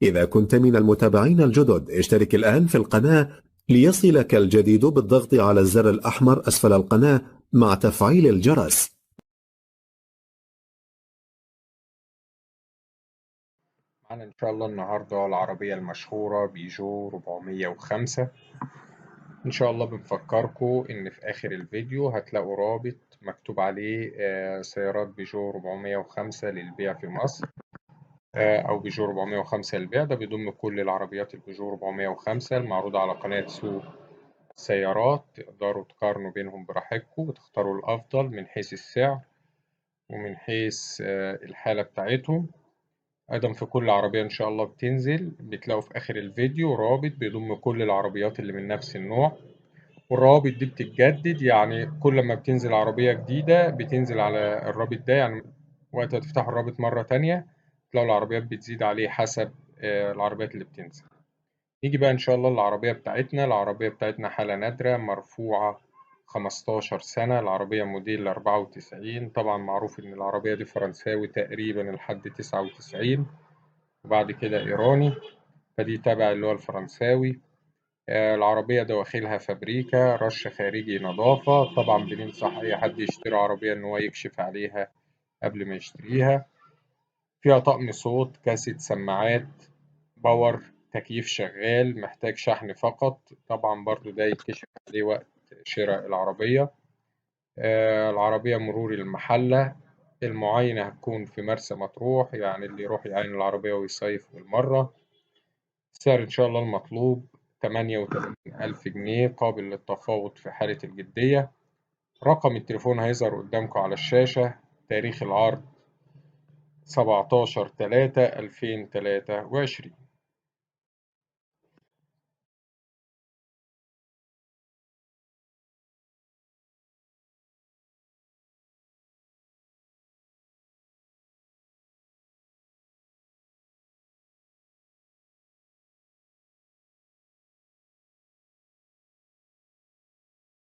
إذا كنت من المتابعين الجدد اشترك الآن في القناة ليصلك الجديد بالضغط على الزر الأحمر أسفل القناة مع تفعيل الجرس. معانا إن شاء الله النهاردة العربية المشهورة بيجو 405. إن شاء الله بنفكركم إن في آخر الفيديو هتلاقوا رابط مكتوب عليه سيارات بيجو 405 للبيع في مصر، أو بيجو 405 للبيع. ده بيضم كل العربيات البيجو 405 المعروضة على قناة سوق سيارات. تقدروا تقارنوا بينهم براحتكم وتختاروا الأفضل من حيث السعر ومن حيث الحالة بتاعتهم. أيضا في كل عربية إن شاء الله بتنزل بتلاقوا في آخر الفيديو رابط بيضم كل العربيات اللي من نفس النوع، والروابط دي بتتجدد، يعني كل ما بتنزل عربية جديدة بتنزل على الرابط ده، يعني وقت ما تفتحوا الرابط مرة تانية تلاقوا العربيات بتزيد عليه حسب العربيات اللي بتنزل. نيجي بقى إن شاء الله العربية بتاعتنا. العربية بتاعتنا حالة نادرة مرفوعة 15 سنة. العربية موديل 94. طبعا معروف إن العربية دي فرنساوي تقريبا لحد 99، وبعد كده إيراني، فدي تبع اللي هو الفرنساوي. العربية دواخلها فابريكا، رش خارجي نظافة. طبعا بننصح أي حد يشتري عربية إن هو يكشف عليها قبل ما يشتريها. فيها طقم صوت، كاسيت، سماعات، باور، تكييف شغال، محتاج شحن فقط. طبعا برضو ده يتكشف عليه وقت شراء العربية. العربية مرور المحلة. المعاينة هتكون في مرسى مطروح، يعني اللي يروح يعاين العربية ويصيف بالمرة. السعر إن شاء الله المطلوب 38,000 جنيه، قابل للتفاوض في حالة الجدية. رقم التليفون هيظهر قدامكم على الشاشة. تاريخ العرض 17/3/2023.